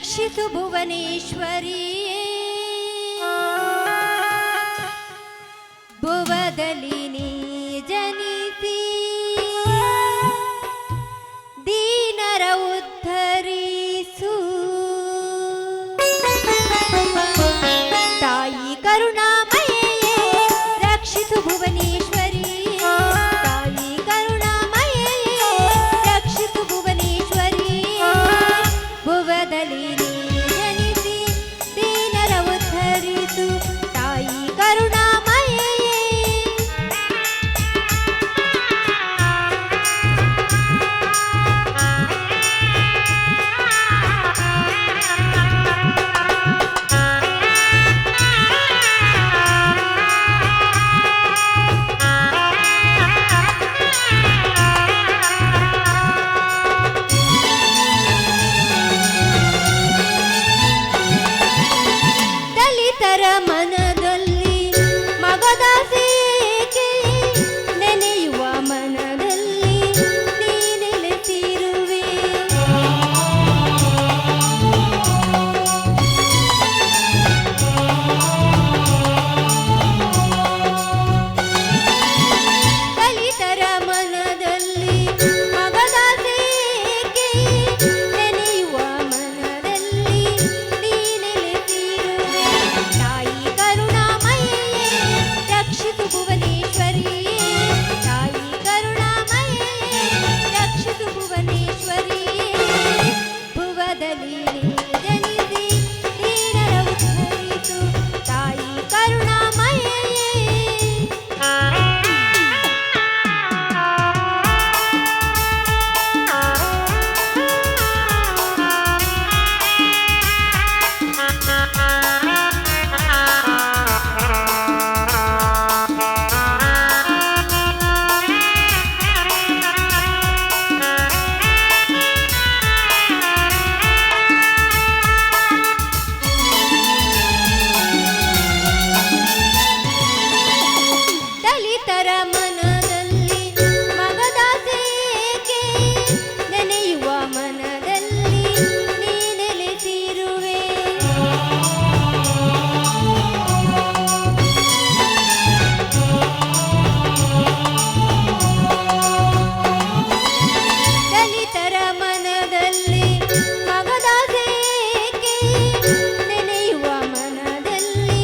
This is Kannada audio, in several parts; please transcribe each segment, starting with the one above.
ರಕ್ಷಿಸು ಭುವನೇಶ್ವರಿಯೇ ಭುವದಲ್ಲಿ ನೀ ಜನಿಸಿ ದೀನರ ಉದ್ಧರಿಸು ತಾಯಿ ಕರುಣಾಮಯೇ ರಕ್ಷಿಸು ಭುವನೇಶ್ವರಿ ತಾಯಿ ಕರುಣಾಮಯೇ ರಕ್ಷಿಸು ಭುವನೇಶ್ವರಿ ಭುವದಲ್ಲಿ ನೀ ಜನಿಸಿ ದೀನರ ಉದ್ಧರಿಸು ತಾಯಿ ಕರುಣಾಮಯೇ ದಲಿತರ ಮನದಲ್ಲಿ ಮಗದಾಸೆಗೆ ನೆನೆಯುವ ಮನದಲ್ಲಿ ನೀ ನೆಲೆಸಿರುವೆ ದಲಿತರ ಮನದಲ್ಲಿ ಮಗದಾಸೆಗೆ ನೆನೆಯುವ ಮನದಲ್ಲಿ ನೀ ನೆಲೆಸಿರುವೆ ತಾಯಿ ಕರುಣಾಮಯೇ ರಕ್ಷಿಸು ಭುವನೇಶ್ವರಿ ತಾಯಿ ಕರುಣಾಮಯೇ ರಕ್ಷಿಸು ಭುವನೇಶ್ವರಿ ಭುವದಲ್ಲಿ ನೀ ಜನಿಸಿ ದೀನರ ಉದ್ಧರಿಸು ತಾಯಿ ಕರುಣಾಮಯೇ ದಲಿತರ ಮನದಲ್ಲಿ ಮಗದಾಸೆಗೆ ನೆನೆಯುವ ಮನದಲ್ಲಿ ನೀ ನೆಲೆಸಿರುವೆ ದಲಿತರ ಮನದಲ್ಲಿ ಮಗದಾಸೆಗೆ ನೆನೆಯುವ ಮನದಲ್ಲಿ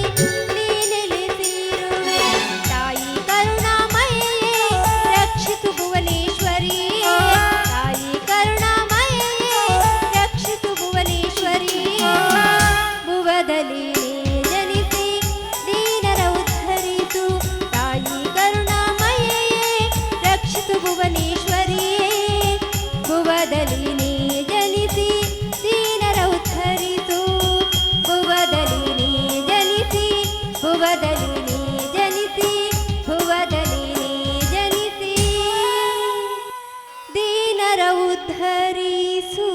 ನೀ ನೆಲೆಸಿರುವೆ ತಾಯಿ ಕರುಣಾಮಯೇ ರಕ್ಷಿಸು ಭುವನೇಶ್ವರಿ ತಾಯಿ ಕರುಣಾಮಯೇ ರಕ್ಷಿಸು ಭುವನೇಶ್ವರಿ ಭುವದಲ್ಲಿ ನೀ ಜನಿಸಿ ದೀನರ ಉದ್ಧರಿಸು ತಾಯಿ ಕರುಣಾಮಯೇ ರಕ್ಷಿಸು ಭುವನೇಶ್ವರಿ ಭುವದಲ್ಲಿ ನೀ ಜನಿಸಿ ದೀನರ ಉದ್ಧರಿಸು ಭುವದಲ್ಲಿ ನೀ ಜನಿಸಿ ಭುವದಲ್ಲಿ ನೀ ಜನಿಸಿ ಭುವದಲ್ಲಿ ನೀ ಜನಿಸಿ ದೀನರ ಉದ್ಧರಿಸು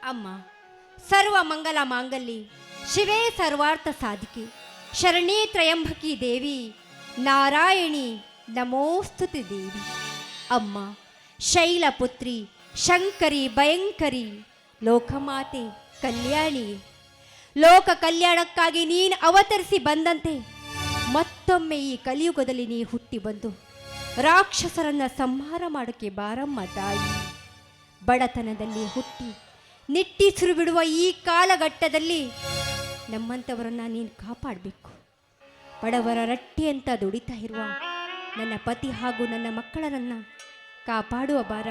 ಅಮ್ಮ ಸರ್ವ ಮಂಗಲ ಮಾಂಗಲ್ಯ ಶಿವೇ ಸರ್ವಾರ್ಥ ಸಾಧಿಕೆ ಶರಣೇ ತ್ರಯಂಬಕಿ ದೇವಿ ನಾರಾಯಣಿ ನಮೋಸ್ತುತಿ ದೇವಿ ಅಮ್ಮ ಶೈಲಪುತ್ರಿ ಶಂಕರಿ ಭಯಂಕರಿ ಲೋಕಮಾತೆ ಕಲ್ಯಾಣಿ ಲೋಕ ಕಲ್ಯಾಣಕ್ಕಾಗಿ ನೀನು ಅವತರಿಸಿ ಬಂದಂತೆ ಮತ್ತೊಮ್ಮೆ ಈ ಕಲಿಯುಗದಲ್ಲಿ ನೀ ಹುಟ್ಟಿ ಬಂದು ರಾಕ್ಷಸರನ್ನ ಸಂಹಾರ ಮಾಡೋಕ್ಕೆ ಬಾರಮ್ಮ ತಾಯಿ ಬಡತನದಲ್ಲಿ ಹುಟ್ಟಿ ನಿಟ್ಟಿಸಿರು ಬಿಡುವ ಈ ಕಾಲಘಟ್ಟದಲ್ಲಿ ನಮ್ಮಂಥವರನ್ನ ನೀನು ಕಾಪಾಡಬೇಕು ಬಡವರ ರಟ್ಟಿ ಅಂತ ದುಡಿತಾ ಇರುವ ನನ್ನ ಪತಿ ಹಾಗೂ ನನ್ನ ಮಕ್ಕಳನ್ನ ಕಾಪಾಡುವ ಭಾರ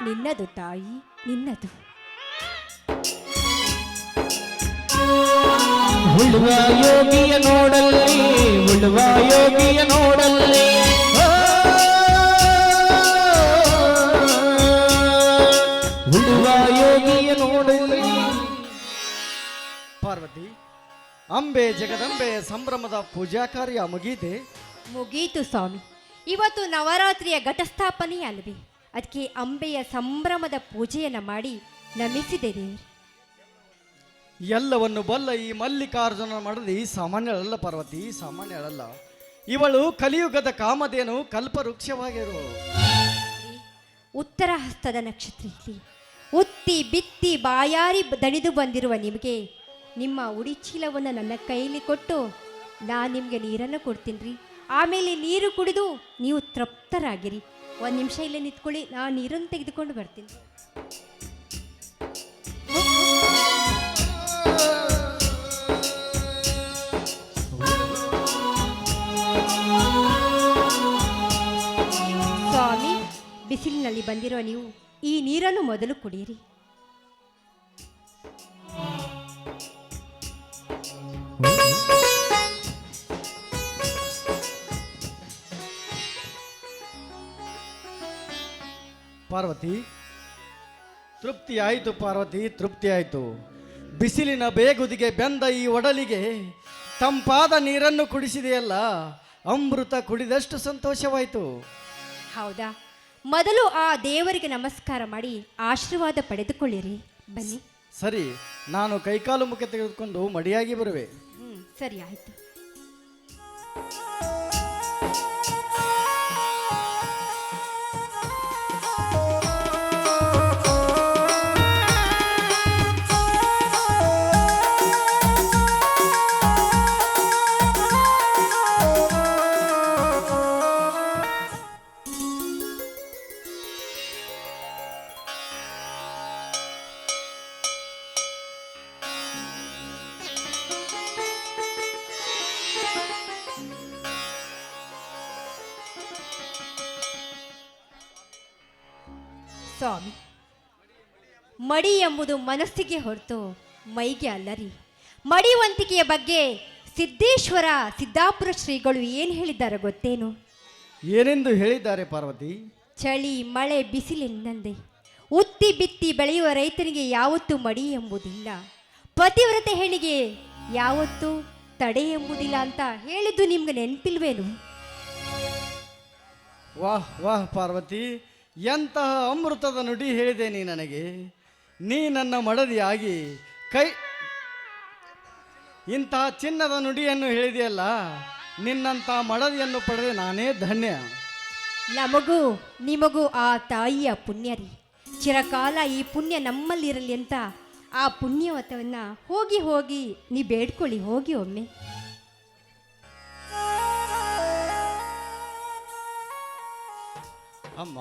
ನಿನ್ನದು ತಾಯಿ ನಿನ್ನದು ಉಳುವ ಯೋಗಿಯ ನೋಡಲ್ಲಿ ಉಳುವ ಯೋಗಿಯ ನೋಡಲ್ಲಿ ಉಳುವ ಯೋಗಿಯ ನೋಡಲ್ಲಿ ಪಾರ್ವತಿ ಅಂಬೆ ಜಗದಂಬೆ ಸಂಭ್ರಮದ ಪೂಜಾ ಕಾರ್ಯ ಮುಗೀತು ಸ್ವಾಮಿ ಇವತ್ತು ನವರಾತ್ರಿಯ ಘಟಸ್ಥಾಪನೆ ಅಲ್ವೇ ಅದಕ್ಕೆ ಅಂಬೆಯ ಸಂಭ್ರಮದ ಪೂಜೆಯನ್ನು ಮಾಡಿ ನಮಿಸಿದೆ ದೇವಿ ಎಲ್ಲವನ್ನು ಬಲ್ಲ ಈ ಮಲ್ಲಿಕಾರ್ಜುನ ಮಾಡದಿ ಸಾಮಾನ್ಯಳಲ್ಲ ಪಾರ್ವತಿ ಸಾಮಾನ್ಯಳಲ್ಲ ಇವಳು ಕಲಿಯುಗದ ಕಾಮಧೇನು ಕಲ್ಪವೃಕ್ಷವಾಗಿರು ಉತ್ತರ ಹಸ್ತದ ನಕ್ಷತ್ರದಲ್ಲಿ ಉತ್ತಿ ಬಿತ್ತಿ ಬಾಯಾರಿ ದಣಿದು ಬಂದಿರುವ ನಿಮಗೆ ನಿಮ್ಮ ಉಡಿಚೀಲವನ್ನು ನನ್ನ ಕೈಯಲ್ಲಿ ಕೊಟ್ಟು ನಾನು ನಿಮಗೆ ನೀರನ್ನು ಕೊಡ್ತೀನಿ ರೀ. ಆಮೇಲೆ ನೀರು ಕುಡಿದು ನೀವು ತೃಪ್ತರಾಗಿರಿ. ಒಂದು ನಿಮಿಷ ಇಲ್ಲೇ ನಿಂತ್ಕೊಳ್ಳಿ, ನಾನು ನೀರನ್ನು ತೆಗೆದುಕೊಂಡು ಬರ್ತೀನಿ. ಸ್ವಾಮಿ, ಬಿಸಿಲಿನಲ್ಲಿ ಬಂದಿರುವ ನೀವು ಈ ನೀರನ್ನು ಮೊದಲು ಕುಡಿಯಿರಿ. ಪಾರ್ವತಿ, ತೃಪ್ತಿ ಆಯಿತು ಪಾರ್ವತಿ, ತೃಪ್ತಿ ಆಯಿತು. ಬಿಸಿಲಿನ ಬೇಗುದಿಗೆ ಬೆಂದ ಈ ಒಡಲಿಗೆ ತಂಪಾದ ನೀರನ್ನು ಕುಡಿಸಿದೆಯಲ್ಲ, ಅಮೃತ ಕುಡಿದಷ್ಟು ಸಂತೋಷವಾಯಿತು. ಹೌದಾ? ಮೊದಲು ಆ ದೇವರಿಗೆ ನಮಸ್ಕಾರ ಮಾಡಿ ಆಶೀರ್ವಾದ ಪಡೆದುಕೊಳ್ಳಿರಿ. ಬನ್ನಿ. ಸರಿ, ನಾನು ಕೈಕಾಲು ಮುಖ ತೆಗೆದುಕೊಂಡು ಮಡಿಯಾಗಿ ಬರುವೆ. ಸರಿ, ಆಯಿತು. ಸ್ವಾಮಿ, ಮಡಿ ಎಂಬುದು ಮನಸ್ಸಿಗೆ ಹೊರತು ಮೈಗೆ ಅಲ್ಲರಿ. ಮಡಿವಂತಿಕೆಯ ಬಗ್ಗೆ ಸಿದ್ದೇಶ್ವರ ಸಿದ್ದಾಪುರ ಶ್ರೀಗಳು ಏನು ಹೇಳಿದ್ದಾರೆ ಗೊತ್ತೇನು? ಏನೆಂದು ಹೇಳಿದ್ದಾರೆ ಪಾರ್ವತಿ? ಚಳಿ ಮಳೆ ಬಿಸಿಲಿನಂತೆ ಉತ್ತಿ ಬಿತ್ತಿ ಬೆಳೆಯುವ ರೈತನಿಗೆ ಯಾವತ್ತೂ ಮಡಿ ಎಂಬುದಿಲ್ಲ, ಪತಿವ್ರತೆ ಹೆಣ್ಣಿಗೆ ಯಾವತ್ತೂ ತಡೆ ಎಂಬುದಿಲ್ಲ ಅಂತ ಹೇಳಿದ್ದು ನಿಮ್ಗೆ ನೆನಪಿಲ್ವೇನು? ವಾಹ್ ವಾಹ್ ಪಾರ್ವತಿ, ಎಂತಹ ಅಮೃತದ ನುಡಿ ಹೇಳಿದೆ ನೀ ನನಗೆ. ನೀ ನನ್ನ ಮಡದಿಯಾಗಿ ಇಂತಹ ಚಿನ್ನದ ನುಡಿಯನ್ನು ಹೇಳಿದೆಯಲ್ಲ, ನಿನ್ನಂಥ ಮಡದಿಯನ್ನು ಪಡೆದೆ ನಾನೇ ಧನ್ಯ. ನಮಗೂ ನಿಮಗೂ ಆ ತಾಯಿಯ ಪುಣ್ಯ ರೀ. ಚಿರಕಾಲ ಈ ಪುಣ್ಯ ನಮ್ಮಲ್ಲಿರಲಿ ಅಂತ ಆ ಪುಣ್ಯವತವನ್ನ ಹೋಗಿ ಹೋಗಿ ನೀ ಬೇಡ್ಕೊಳ್ಳಿ, ಹೋಗಿ ಒಮ್ಮೆ. ಅಮ್ಮ,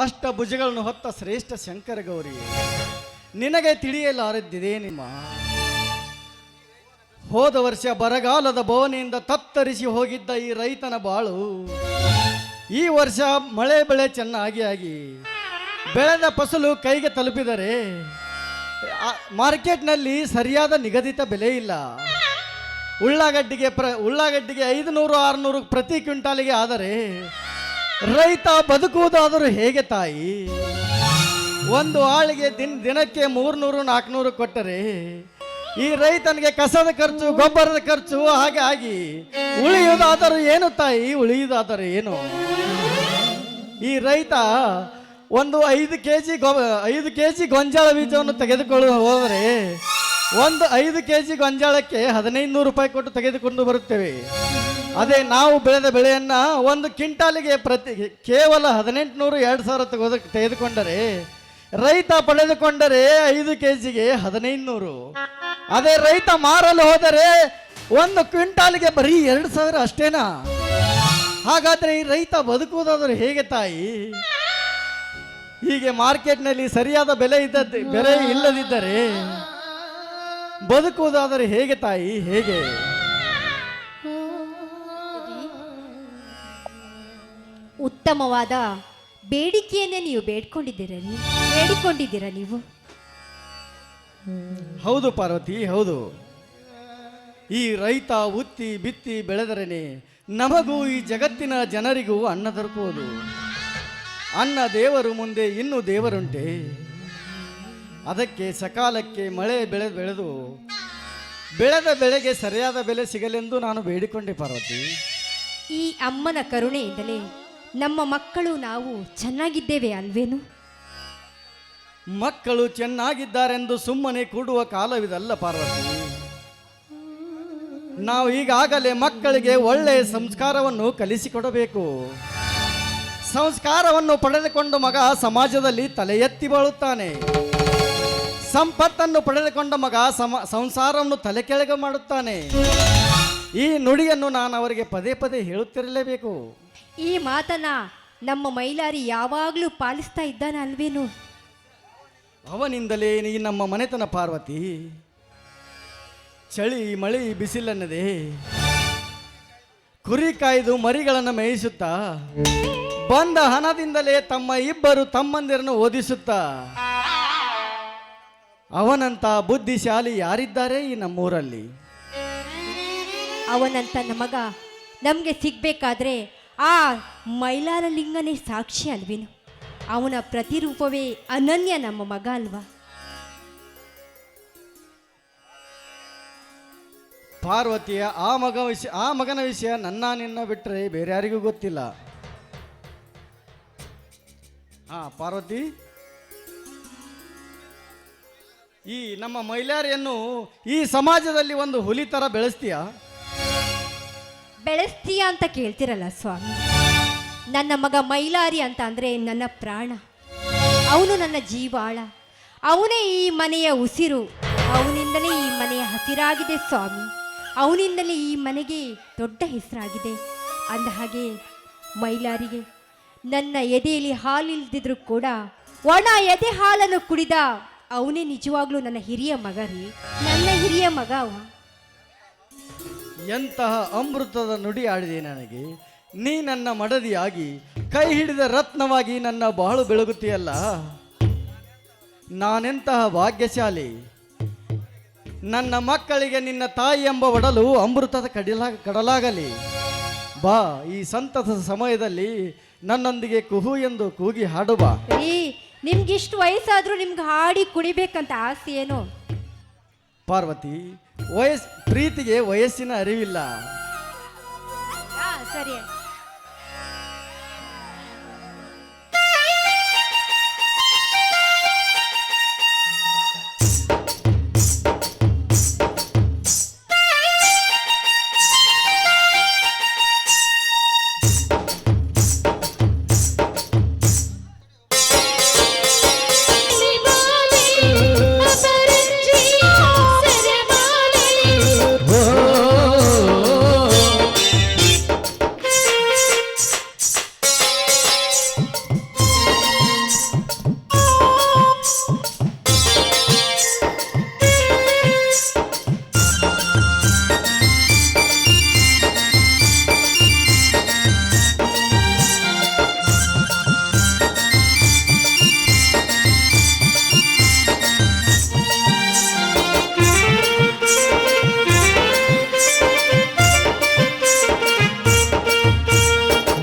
ಅಷ್ಟ ಭುಜಗಳನ್ನು ಹೊತ್ತ ಶ್ರೇಷ್ಠ ಶಂಕರ ಗೌರಿ, ನಿನಗೆ ತಿಳಿಯಲಾರದ್ದಿದೆ ನಿಮ್ಮ. ಹೋದ ವರ್ಷ ಬರಗಾಲದ ಬೋನೆಯಿಂದ ತತ್ತರಿಸಿ ಹೋಗಿದ್ದ ಈ ರೈತನ ಬಾಳು ಈ ವರ್ಷ ಮಳೆ ಬೆಳೆ ಚೆನ್ನಾಗಿ ಆಗಿ ಬೆಳೆದ ಫಸಲು ಕೈಗೆ ತಲುಪಿದರೆ ಮಾರ್ಕೆಟ್ನಲ್ಲಿ ಸರಿಯಾದ ನಿಗದಿತ ಬೆಲೆ ಇಲ್ಲ. ಉಳ್ಳಾಗಡ್ಡಿಗೆ 500-600 ಪ್ರತಿ ಕ್ವಿಂಟಾಲಿಗೆ ಆದರೆ ರೈತ ಬದುಕುವುದಾದರೂ ಹೇಗೆ ತಾಯಿ? ಒಂದು ಆಳಿಗೆ ದಿನಕ್ಕೆ 300-400 ಕೊಟ್ಟರೆ ಈ ರೈತನಿಗೆ ಕಸದ ಖರ್ಚು, ಗೊಬ್ಬರದ ಖರ್ಚು ಹಾಗೆ ಆಗಿ ಉಳಿಯುವುದಾದರೂ ಏನು ತಾಯಿ? ಉಳಿಯುವುದಾದರೂ ಏನು? ಈ ರೈತ ಒಂದು 5 ಕೆಜಿ ಗೊಂಜಾಳ ಬೀಜವನ್ನು ತೆಗೆದುಕೊಳ್ಳುವ ಹೋದರೆ ಒಂದು 5 ಕೆಜಿ ಗೊಂಜಾಳಕ್ಕೆ 1500 ರೂಪಾಯಿ ಕೊಟ್ಟು ತೆಗೆದುಕೊಂಡು ಬರುತ್ತೇವೆ. ಅದೇ ನಾವು ಬೆಳೆದ ಬೆಳೆಯನ್ನ ಒಂದು ಕ್ವಿಂಟಾಲಿಗೆ ಕೇವಲ 1800-2000 ತೆಗೆದುಕೊಂಡರೆ ರೈತ ಪಡೆದುಕೊಂಡರೆ 5 ಕೆಜಿಗೆ 1500. ಅದೇ ರೈತ ಮಾರಲು ಹೋದರೆ ಒಂದು ಕ್ವಿಂಟಾಲಿಗೆ ಬರೀ 2000 ಅಷ್ಟೇನಾ? ಹಾಗಾದ್ರೆ ಈ ರೈತ ಬದುಕುವುದಾದರೂ ಹೇಗೆ ತಾಯಿ? ಹೀಗೆ ಮಾರ್ಕೆಟ್ನಲ್ಲಿ ಸರಿಯಾದ ಬೆಲೆ ಇಲ್ಲದಿದ್ದರೆ ಬದುಕುವುದಾದರೆ ಹೇಗೆ ತಾಯಿ? ಹೇಗೆ? ಉತ್ತಮವಾದ ಬೇಡಿಕೆಯನ್ನೇ ನೀವು ಬೇಡಿಕೊಂಡಿದ್ದೀರಾ ನೀವು? ಹೌದು ಪಾರ್ವತಿ, ಹೌದು. ಈ ರೈತ ಉತ್ತಿ ಬಿತ್ತಿ ಬೆಳೆದರೇನೆ ನಮಗೂ ಈ ಜಗತ್ತಿನ ಜನರಿಗೂ ಅನ್ನ ದೊರಕುವುದು. ಅನ್ನ ದೇವರು ಮುಂದೆ ಇನ್ನೂ ದೇವರುಂಟೆ. ಅದಕ್ಕೆ ಸಕಾಲಕ್ಕೆ ಮಳೆ ಬೆಳೆದು ಬೆಳೆದ ಬೆಳೆಗೆ ಸರಿಯಾದ ಬೆಲೆ ಸಿಗಲೆಂದು ನಾನು ಬೇಡಿಕೊಂಡೆ ಪಾರ್ವತಿ. ಈ ಅಮ್ಮನ ಕರುಣೆಯಿಂದಲೇ ನಮ್ಮ ಮಕ್ಕಳು ನಾವು ಚೆನ್ನಾಗಿದ್ದೇವೆ ಅಲ್ವೇನು? ಮಕ್ಕಳು ಚೆನ್ನಾಗಿದ್ದಾರೆಂದು ಸುಮ್ಮನೆ ಕೂಡುವ ಕಾಲವಿದಲ್ಲ ಪಾರ್ವತಿ. ನಾವು ಈಗಾಗಲೇ ಮಕ್ಕಳಿಗೆ ಒಳ್ಳೆಯ ಸಂಸ್ಕಾರವನ್ನು ಕಲಿಸಿಕೊಡಬೇಕು. ಸಂಸ್ಕಾರವನ್ನು ಪಡೆದುಕೊಂಡ ಮಗ ಸಮಾಜದಲ್ಲಿ ತಲೆ ಎತ್ತಿ ಬಾಳುತ್ತಾನೆ. ಸಂಪತ್ತನ್ನು ಪಡೆದುಕೊಂಡ ಮಗ ಸಂಸಾರವನ್ನು ತಲೆ ಕೆಳಗೆ ಮಾಡುತ್ತಾನೆ. ಈ ನುಡಿಯನ್ನು ನಾನು ಅವರಿಗೆ ಪದೇ ಪದೇ ಹೇಳುತ್ತಿರಲೇಬೇಕು. ಈ ಮಾತನ್ನ ನಮ್ಮ ಮೈಲಾರಿ ಯಾವಾಗಲೂ ಪಾಲಿಸ್ತಾ ಇದ್ದಾನ ಅಲ್ವೇನು? ಅವನಿಂದಲೇ ಈ ನಮ್ಮ ಮನೆತನ ಪಾರ್ವತಿ. ಚಳಿ ಮಳಿ ಬಿಸಿಲನ್ನದೆ ಕುರಿ ಕಾಯ್ದು ಮರಿಗಳನ್ನು ಮೇಯಿಸುತ್ತಾ ಬಂದ ಹಣದಿಂದಲೇ ತಮ್ಮ ಇಬ್ಬರು ತಮ್ಮಂದಿರನ್ನು ಓದಿಸುತ್ತಾ ಅವನಂತ ಬುದ್ಧಿಶಾಲಿ ಯಾರಿದ್ದಾರೆ ಈ ನಮ್ಮೂರಲ್ಲಿ? ಅವನಂತ ನಮಗ ನಮಗೆ ಸಿಗ್ಬೇಕಾದ್ರೆ ಆ ಮೈಲಾರಲಿಂಗನೇ ಸಾಕ್ಷಿ ಅಲ್ವೇನು? ಅವನ ಪ್ರತಿರೂಪವೇ ಅನನ್ಯ ನಮ್ಮ ಮಗ ಅಲ್ವಾ? ಪಾರ್ವತಿಯ ಆ ಮಗನ ವಿಷಯ ನನ್ನ ನಿನ್ನ ಬಿಟ್ಟರೆ ಬೇರೆ ಯಾರಿಗೂ ಗೊತ್ತಿಲ್ಲ. ಪಾರ್ವತಿ, ಈ ನಮ್ಮ ಮೈಲಾರಿಯನ್ನು ಈ ಸಮಾಜದಲ್ಲಿ ಒಂದು ಹುಲಿ ಥರ ಬೆಳೆಸ್ತೀಯಾ ಅಂತ ಕೇಳ್ತಿರಲ್ಲ ಸ್ವಾಮಿ. ನನ್ನ ಮಗ ಮೈಲಾರಿ ಅಂತ ಅಂದರೆ ನನ್ನ ಪ್ರಾಣ. ಅವನು ನನ್ನ ಜೀವಾಳ. ಅವನೇ ಈ ಮನೆಯ ಉಸಿರು. ಅವನಿಂದಲೇ ಈ ಮನೆಯ ಹಸಿರಾಗಿದೆ ಸ್ವಾಮಿ. ಅವನಿಂದಲೇ ಈ ಮನೆಗೆ ದೊಡ್ಡ ಹೆಸರಾಗಿದೆ. ಅಂದ ಹಾಗೆ ಮೈಲಾರಿಗೆ ನನ್ನ ಎದೆಯಲ್ಲಿ ಹಾಲಿಲ್ದಿದ್ರು ಕೂಡ ಒಣ ಎದೆ ಹಾಲನ್ನು ಕುಡಿದ ಅವನೇ ನಿಜವಾಗ್ಲೂ ನನ್ನ ಹಿರಿಯ ಮಗ ರೀ. ನನ್ನ ಹಿರಿಯ ಮಗ ಅವ. ಎಂತಹ ಅಮೃತದ ನುಡಿ ಆಡಿದೆ ನನಗೆ. ನೀ ನನ್ನ ಮಡದಿಯಾಗಿ ಕೈ ಹಿಡಿದ ರತ್ನವಾಗಿ ನನ್ನ ಬಾಳು ಬೆಳಗುತ್ತೀಯಲ್ಲ. ನಾನೆಂತಹ ಭಾಗ್ಯಶಾಲಿ. ನನ್ನ ಮಕ್ಕಳಿಗೆ ನಿನ್ನ ತಾಯಿ ಎಂಬ ಒಡಲು ಅಮೃತದ ಕಡಲಾಗಲಿ. ಬಾ, ಈ ಸಂತಸದ ಸಮಯದಲ್ಲಿ ನನ್ನೊಂದಿಗೆ ಕುಹು ಎಂದು ಕೂಗಿ ಹಾಡು ಬಾ. ನಿಮ್ಗಿಷ್ಟು ವಯಸ್ಸಾದ್ರೂ ನಿಮ್ಗೆ ಹಾಡಿ ಕುಣಿಬೇಕಂತ ಆಸೆ ಏನೋ? ಪಾರ್ವತಿ, ಪ್ರೀತಿಗೆ ವಯಸ್ಸಿನ ಅರಿವಿಲ್ಲ. ಸರಿ.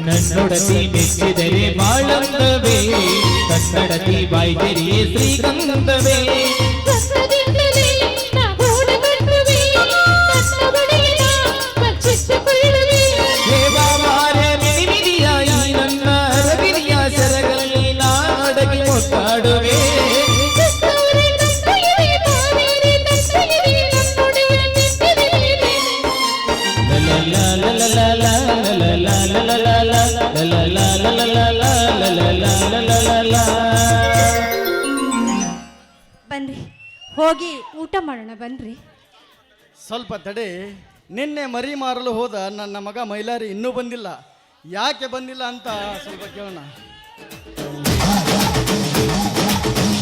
ನನ್ನೊಡತಿ ಮೆಚ್ಚಿದರೆ ಬಾಳಂದವೇ, ಕನ್ನಡತಿ ಬಾಯ್ದೆರಿಯೇ ಶ್ರೀಗಂಧವೇ. ನನ್ನ ಅರಬಿರಿಯ ಸರಗಲ್ಲಿ ನಾಡಗಿ ಮುತ್ತಾಡುವೆ. ಬನ್ರಿ, ಹೋಗಿ ಊಟ ಮಾಡೋಣ ಬನ್ರಿ. ಸ್ವಲ್ಪ ತಡೆ. ನಿನ್ನೆ ಮರಿ ಮಾರಲು ಹೋದ ನನ್ನ ಮಗ ಮೈಲಾರಿ ಇನ್ನೂ ಬಂದಿಲ್ಲ. ಯಾಕೆ ಬಂದಿಲ್ಲ ಅಂತ ಸ್ವಲ್ಪ ಕೇಳೋಣ.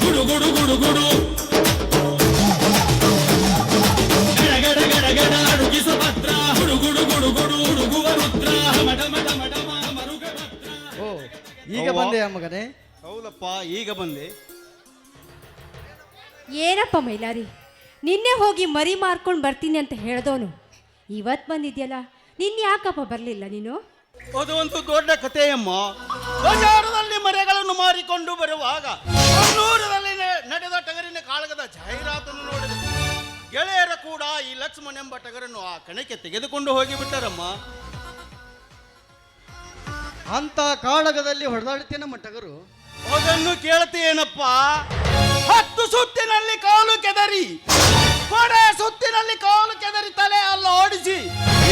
ಗುಡು ಗುಡು ಗುಡು ಗುಡು ಗಡ ಗಡ ಗಡ ಅಡುಗಿಸ ಪತ್ರ ಹುಡುಗುಡು ಗುಡು ಗುಡು ಹುಡುಗುವ ರುದ್ರ ಮಡ ಮಡ ಮಡ ಮರುಗ ಪತ್ರ. ಓ, ಈಗ ಬಂದೆ ಮಗನೇ? ಹೌದಪ್ಪ, ಈಗ ಬಂದೆ. ಏನಪ್ಪ ಮೈಲಾರಿ, ನಿನ್ನೆ ಹೋಗಿ ಮರಿ ಮಾರ್ಕೊಂಡು ಬರ್ತೀನಿ ಅಂತ ಹೇಳ್ದವನು ಇವತ್ತು ಬಂದಿದ್ಯಲ್ಲ, ನಿನ್ನೆ ಯಾಕಪ್ಪ ಬರಲಿಲ್ಲ ನೀನು? ಅದು ಒಂದು ದೊಡ್ಡ ಕಥೆಯಮ್ಮ. ಬಜಾರದಲ್ಲಿ ಮರೆಗಳನ್ನು ಮಾರಿಕೊಂಡು ಬರುವಾಗ ನೂರದಲ್ಲಿ ನಡೆದ ಟಗರಿನ ಕಾಳಗದ ಜಾಹೀರಾತನ್ನು ನೋಡಿದೆ. ಗೆಳೆಯರ ಕೂಡ ಈ ಲಕ್ಷ್ಮಣ್ ಎಂಬ ಟಗರನ್ನು ಆ ಕಣಕ್ಕೆ ತೆಗೆದುಕೊಂಡು ಹೋಗಿಬಿಟ್ಟರಮ್ಮ. ಅಂತ ಕಾಳಗದಲ್ಲಿ ಹೊಡೆದಾಡುತ್ತೆ ನಮ್ಮ ಟಗರು. ಅದನ್ನು ಕೇಳ್ತೀಯೇನಪ್ಪ? 10 ಸುತ್ತಿನಲ್ಲಿ ಕಾಲು ಕೆದರಿ, ಕೊಡೆ ಸುತ್ತಿನಲ್ಲಿ ಕಾಲು ಕೆದರಿ ತಲೆ ಅಲ್ಲ ಓಡಿಸಿ,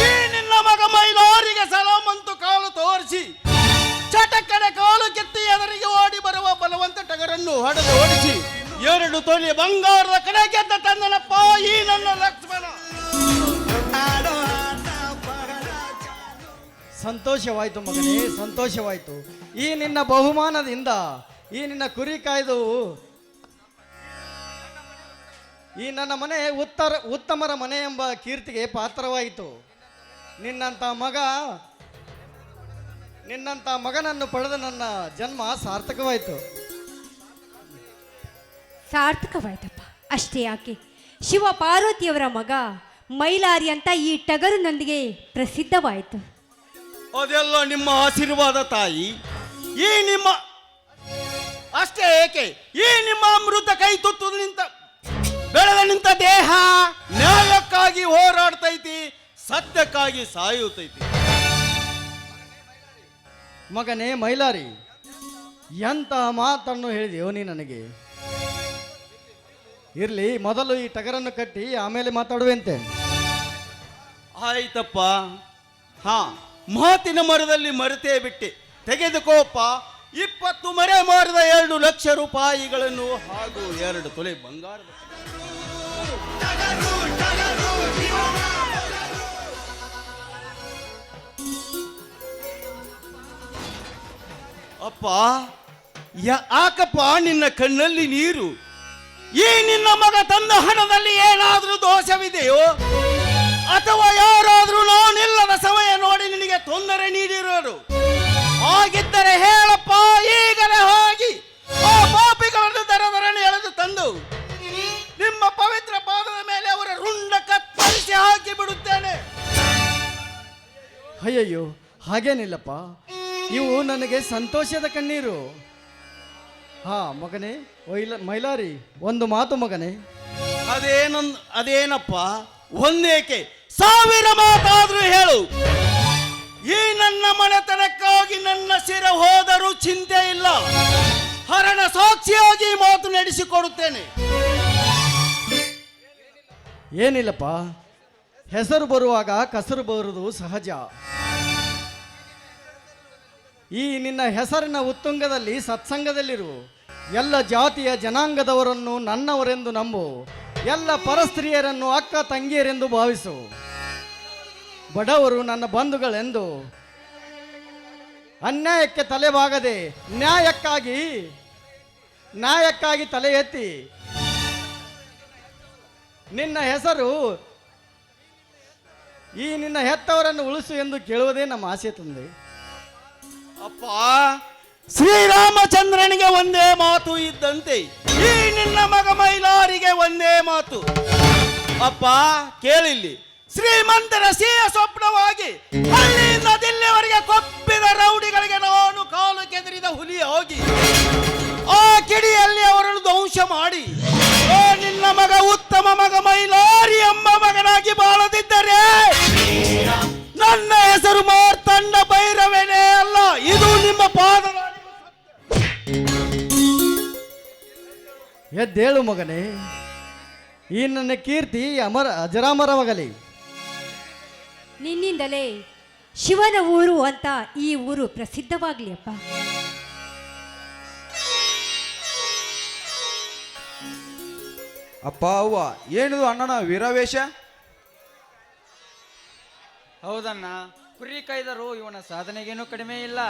ಈ ನಿನ್ನ ಮಗ ಮೈಲಾರಿಗೆ ಸಲಾಮಂತು ಕಾಲು ತೋರಿಸಿ ಚಟಕಡೆ ತೊಲೆ ಬಂಗಾರದ ಕಡೆ ಗೆದ್ದ ತಂದನಪ್ಪ ಈ ನನ್ನ ಲಕ್ಷ್ಮಣ. ಸಂತೋಷವಾಯಿತು ಮಗನೇ, ಸಂತೋಷವಾಯಿತು. ಈ ನಿನ್ನ ಬಹುಮಾನದಿಂದ ಈ ನಿನ್ನ ಕುರಿ ಕಾಯ್ದು ಈ ನನ್ನ ಮನೆ ಉತ್ತಮರ ಮನೆ ಎಂಬ ಕೀರ್ತಿಗೆ ಪಾತ್ರವಾಯಿತು. ನಿನ್ನಂಥ ಮಗನನ್ನು ಪಡೆದ ನನ್ನ ಜನ್ಮ ಸಾರ್ಥಕವಾಯಿತು. ಸಾರ್ಥಕವಾಯ್ತಪ್ಪ. ಅಷ್ಟೇ ಯಾಕೆ, ಶಿವ ಪಾರ್ವತಿಯವರ ಮಗ ಮೈಲಾರಿ ಅಂತ ಈ ಟಗರುನೊಂದಿಗೆ ಪ್ರಸಿದ್ಧವಾಯಿತು. ಅದೆಲ್ಲ ನಿಮ್ಮ ಆಶೀರ್ವಾದ ತಾಯಿ. ಈ ನಿಮ್ಮ ಅಷ್ಟೇ ಏಕೆ, ಈ ನಿಮ್ಮ ಅಮೃತ ಕೈ ತುತ್ತು ಬೆಳೆದ ನಿಂತ ದೇಹ ನ್ಯಾಯಕ್ಕಾಗಿ ಹೋರಾಡ್ತೈತಿ, ಸತ್ಯಕ್ಕಾಗಿ ಸಾಯುತ್ತೈತಿ. ಮಗನೇ ಮೈಲಾರಿ, ಎಂತ ಮಾತನ್ನು ಹೇಳಿದೆಯೋ ನೀ ನನಗೆ. ಇರ್ಲಿ, ಮೊದಲು ಈ ಟಗರನ್ನು ಕಟ್ಟಿ ಆಮೇಲೆ ಮಾತಾಡುವಂತೆ. ಆಯ್ತಪ್ಪ. ಹಾ, ಮಾತಿನ ಮರದಲ್ಲಿ ಮರೆತೇ ಬಿಟ್ಟೆ. ತೆಗೆದುಕೋಪ 20 ಮರೆ ಮಾರಿದ 2 ಲಕ್ಷ ರೂಪಾಯಿಗಳನ್ನು ಹಾಗೂ 2 ತೊಲೆ ಬಂಗಾರದ. ಅಪ್ಪ, ಯಾಕಪ್ಪ ನಿನ್ನ ಕಣ್ಣಲ್ಲಿ ನೀರು? ಈ ನಿನ್ನ ಮಗ ತಂದ ಹಣದಲ್ಲಿ ಏನಾದರೂ ದೋಷವಿದೆಯೋ, ಅಥವಾ ಯಾರಾದರೂ ನಾನಿಲ್ಲದ ಸಮಯ ನೋಡಿ ನಿನಗೆ ತೊಂದರೆ ನೀಡಿರೋರು ಆಗಿದ್ದರೆ ಹೇಳಪ್ಪ. ಈಗಲೇ ಹೋಗಿ ಆ ಪಾಪಿಗಳನ್ನು ದರದರನೆ ಎಳೆದು ತಂದು ನಿಮ್ಮ ಪವಿತ್ರ ಪಾದದ ಮೇಲೆ ಅವರ ರುಂಡ ಕತ್ತರಿಸಿ ಹಾಕಿ ಬಿಡುತ್ತೇನೆ. ಅಯ್ಯಯ್ಯೋ, ಹಾಗೇನಿಲ್ಲಪ್ಪ, ಇವು ನನಗೆ ಸಂತೋಷದ ಕಣ್ಣೀರು. ಹಾ ಮಗನೇ ಮೈಲಾರಿ, ಒಂದು ಮಾತು ಮಗನೇ. ಅದೇನಪ್ಪ? ಒಂದೇಕೆ 1000 ಮಾತಾದ್ರೂ ಹೇಳು. ಈ ನನ್ನ ಮನೆತನಕ್ಕಾಗಿ ನನ್ನ ಶಿರ ಹೋದರೂ ಚಿಂತೆ ಇಲ್ಲ. ಹರಣ ಸಾಕ್ಷಿಯಾಗಿ ಮಾತು ನಡೆಸಿಕೊಡುತ್ತೇನೆ. ಏನಿಲ್ಲಪ್ಪ, ಹೆಸರು ಬರುವಾಗ ಕಸರು ಬರುವುದು ಸಹಜ. ಈ ನಿನ್ನ ಹೆಸರಿನ ಉತ್ತುಂಗದಲ್ಲಿ ಸತ್ಸಂಗದಲ್ಲಿರು. ಎಲ್ಲ ಜಾತಿಯ ಜನಾಂಗದವರನ್ನು ನನ್ನವರೆಂದು ನಂಬು. ಎಲ್ಲ ಪರಸ್ತ್ರೀಯರನ್ನು ಅಕ್ಕ ತಂಗಿಯರೆಂದು ಭಾವಿಸು. ಬಡವರು ನನ್ನ ಬಂಧುಗಳೆಂದು ಅನ್ಯಾಯಕ್ಕೆ ತಲೆಬಾಗದೆ ನ್ಯಾಯಕ್ಕಾಗಿ ತಲೆ ಎತ್ತಿ ನಿನ್ನ ಹೆಸರು ಈ ನಿನ್ನ ಹೆತ್ತವರನ್ನು ಉಳಿಸು ಎಂದು ಕೇಳುವುದೇ ನಮ್ಮ ಆಸೆ ತಂದೆ. ಅಪ್ಪ, ಶ್ರೀರಾಮಚಂದ್ರನಿಗೆ ಒಂದೇ ಮಾತು ಇದ್ದಂತೆ ಈ ನಿನ್ನ ಮಗ ಮೈಲಾರಿಗೆ ಒಂದೇ ಮಾತು. ಅಪ್ಪ ಕೇಳಿಲ್ಲಿ, ಶ್ರೀಮಂತರ ಸಿಹಿಯ ಸ್ವಪ್ನವಾಗಿ ಅಲ್ಲಿಂದ ದಿಲ್ಲಿವರೆಗೆ ಕೊಪ್ಪಿದ ರೌಡಿಗಳಿಗೆ ನಾನು ಕಾಲು ಕೆದರಿದ ಹುಲಿ ಹೋಗಿ ಆ ಕಿಡಿಯಲ್ಲಿ ಅವರನ್ನು ಧ್ವಂಸ ಮಾಡಿ ಓ ನಿನ್ನ ಮಗ ಉತ್ತಮ ಮಗ ಮೈಲಾರಿ ಎಂಬ ಮಗನಾಗಿ ಬಾಳದಿದ್ದರೆ ನನ್ನ ಹೆಸರು ಮಾರ್ತಂಡ ಭೈರವೇನೇ ಅಲ್ಲ. ಇದು ನಿಮ್ಮ ಪಾದದ ಎದ್ದೇಳು ಮಗನೇ, ಈ ನನ್ನ ಕೀರ್ತಿ ಅಜರಾಮರವಾಗಲಿ. ನಿನ್ನಿಂದಲೇ ಶಿವನ ಊರು ಅಂತ ಈ ಊರು ಪ್ರಸಿದ್ಧವಾಗ್ಲಿ ಅಪ್ಪ. ಅಪ್ಪ ಅವ್ವ, ಏನಿದು ಅಣ್ಣನ ವೀರಾವೇಶ? ಹೌದಣ್ಣ, ಕುರಿ ಕೈದರು ಇವನ ಸಾಧನೆಗೇನು ಕಡಿಮೆ ಇಲ್ಲ.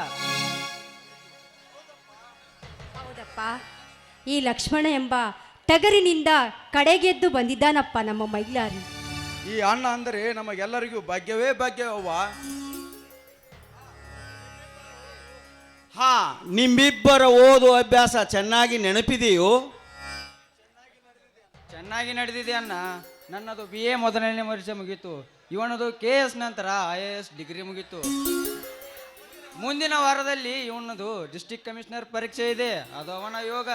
ಹೌದಪ್ಪ, ಈ ಲಕ್ಷ್ಮಣ ಎಂಬ ಟಗರಿನಿಂದ ಕಡೆಗೆದ್ದು ಬಂದಿದ್ದಾನಪ್ಪ ನಮ್ಮ ಮೈಲಾರಿ. ಈ ಅಣ್ಣ ಅಂದರೆ ನಮಗೆಲ್ಲರಿಗೂ ಭಾಗ್ಯವೇ ಭಾಗ್ಯ ಅವ್ವ. ಹಾ, ನಿಮ್ಮಿಬ್ಬರ ಓದು ಅಭ್ಯಾಸ ಚೆನ್ನಾಗಿ ನೆನಪಿದೆಯೋ? ಚೆನ್ನಾಗಿ ನಡೆದಿದೆ ಅಣ್ಣ. ನನ್ನದು BA ಮೊದಲನೇ ವರ್ಷ ಮುಗೀತು. ಇವನದು KS ನಂತರ IAS ಡಿಗ್ರಿ ಮುಗೀತು. ಮುಂದಿನ ವಾರದಲ್ಲಿ ಇವನದು ಡಿಸ್ಟ್ರಿಕ್ಟ್ ಕಮಿಷನರ್ ಪರೀಕ್ಷೆ ಇದೆ. ಅದು ಅವನ ಯೋಗ.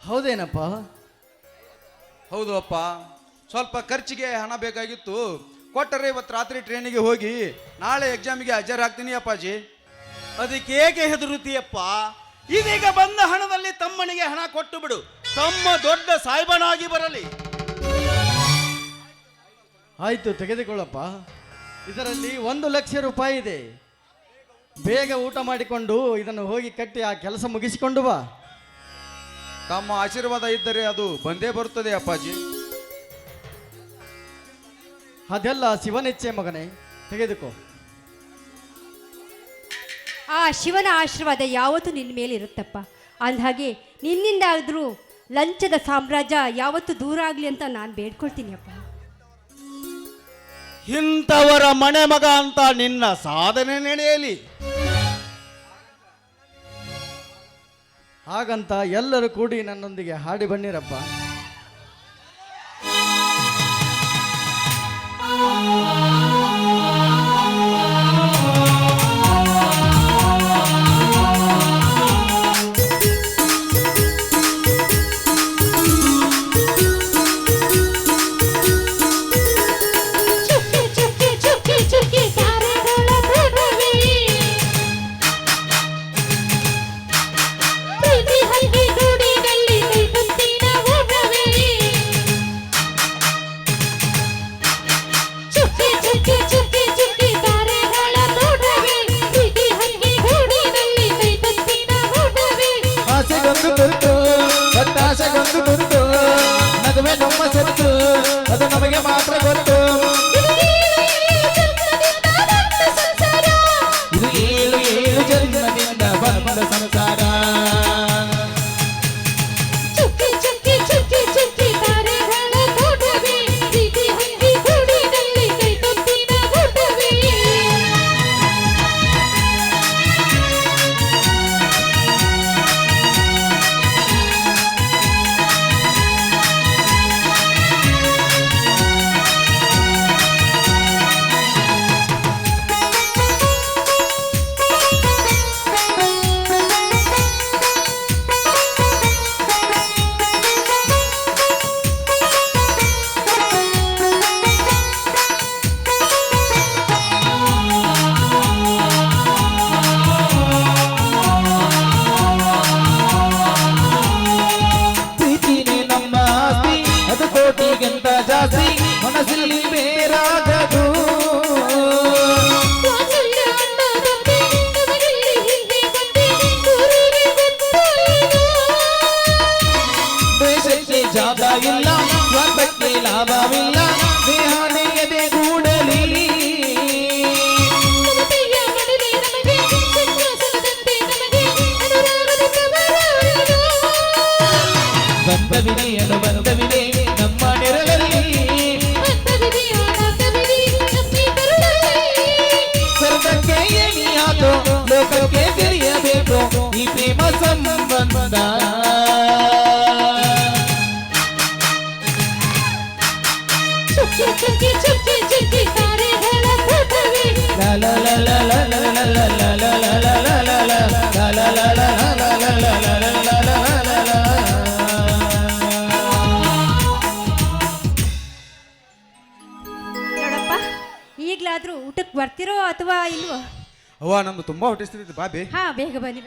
ಹೌದೇನಪ್ಪ? ಹೌದು ಅಪ್ಪ, ಸ್ವಲ್ಪ ಖರ್ಚಿಗೆ ಹಣ ಬೇಕಾಗಿತ್ತು. ಕೊಟ್ಟರೆ ಇವತ್ತು ರಾತ್ರಿ ಟ್ರೈನಿಗೆ ಹೋಗಿ ನಾಳೆ ಎಕ್ಸಾಮಿಗೆ ಹಾಜರಾಗ್ತೀನಿ ಅಪ್ಪಾಜಿ. ಅದಕ್ಕೆ ಹೇಗೆ ಹೆದರುತ್ತೀಯಪ್ಪ? ಇದೀಗ ಬಂದ ಹಣದಲ್ಲಿ ತಮ್ಮನಿಗೆ ಹಣ ಕೊಟ್ಟು ಬಿಡು. ತಮ್ಮ ದೊಡ್ಡ ಸಾಹೇಬನಾಗಿ ಬರಲಿ. ಆಯ್ತು, ತೆಗೆದುಕೊಳ್ಳಪ್ಪ. ಇದರಲ್ಲಿ 1 ಲಕ್ಷ ರೂಪಾಯಿ ಇದೆ. ಬೇಗ ಊಟ ಮಾಡಿಕೊಂಡು ಇದನ್ನು ಹೋಗಿ ಕಟ್ಟಿ ಆ ಕೆಲಸ ಮುಗಿಸಿಕೊಂಡು ಬಾ. ತಮ್ಮ ಆಶೀರ್ವಾದ ಇದ್ದರೆ ಅದು ಬಂದೇ ಬರುತ್ತದೆ ಅಪ್ಪಾಜಿ. ಅದೆಲ್ಲ ಶಿವನಿಚ್ಛೆ ಮಗನೇ, ತೆಗೆದುಕೋ. ಆ ಶಿವನ ಆಶೀರ್ವಾದ ಯಾವತ್ತೂ ನಿನ್ನ ಮೇಲೆ ಇರುತ್ತಪ್ಪ. ಅಂದಹಾಗೆ ನಿನ್ನಿಂದಾದರೂ ಲಂಚದ ಸಾಮ್ರಾಜ್ಯ ಯಾವತ್ತೂ ದೂರ ಆಗಲಿ ಅಂತ ನಾನು ಬೇಡ್ಕೊಳ್ತೀನಿ ಅಪ್ಪ. ಇಂಥವರ ಮನೆ ಮಗ ಅಂತ ನಿನ್ನ ಸಾಧನೆ ನಡೆಯಲಿ. ಹಾಗಂತ ಎಲ್ಲರೂ ಕೂಡಿ ನನ್ನೊಂದಿಗೆ ಹಾಡಿ ಬನ್ನಿರಪ್ಪ. ಆಸೆಗೊಂದು ಗುರುತು ಒತ್ತಾಸೆಗೊಂದು ಗುರುತು ನಗುವೆ ನಮ್ಮ ಸತ್ತು ಅದು ನಮಗೆ ಮಾತ್ರ ಗೊತ್ತು. ಇದು ಏಳು ಏಳು ಜನ್ಮದಿಂದ ಬಂದ ಸಂಸಾರ. ಪ್ರೀತಿನೇ ನಮ್ಮ ಆಸ್ತಿ, ಅದು ಕೋಟಿಗಿಂತ ಜಾಸ್ತಿ, ಮನಸ್ಸಲ್ಲಿ ಬೇರಾಗದು. ದೇಶಕ್ಕೆ ಜಾಗ ಇಲ್ಲ, ಸ್ವಾರ್ಥಕ್ಕೆ ಲಾಭವಿಲ್ಲ, ದೇಹನೇ ಎದೆ ಗೂಡಲಿ. ಬಂಧವಿದೆ ಅನುಬಂಧವಿದೆ ನಮ್ಮ ನೆರಳಲ್ಲಿ, ಸ್ವರ್ಗಕ್ಕೆ ಏನಿಯಾತೋ ಲೋಕಕ್ಕೆ ತಿಳಿಯಬೇಕು ಈ ಪ್ರೇಮ ಸಂಬಂಧ. ಲ ಲ ಲ ಲ ಲ ಲ ಲ ಲ ಲ ಲ ಲ ಲ ಲ ಲ ಲ ಲ ಲ ಲ ಲ ನೋಡಪ್ಪ, ಈಗಲಾದರೂ ಊಟಕ್ಕೆ ಬರ್ತಿರೋ ಅಥವಾ ಇಲ್ವೋ? ಅವ್ವ ನಮ್ದು ತುಂಬಾ ಹೊಟ್ಟಿಸ್ತಿದ್ದೆ ಬಾಬಿ. ಹಾ, ಬೇಗ ಬನ್ನಿ.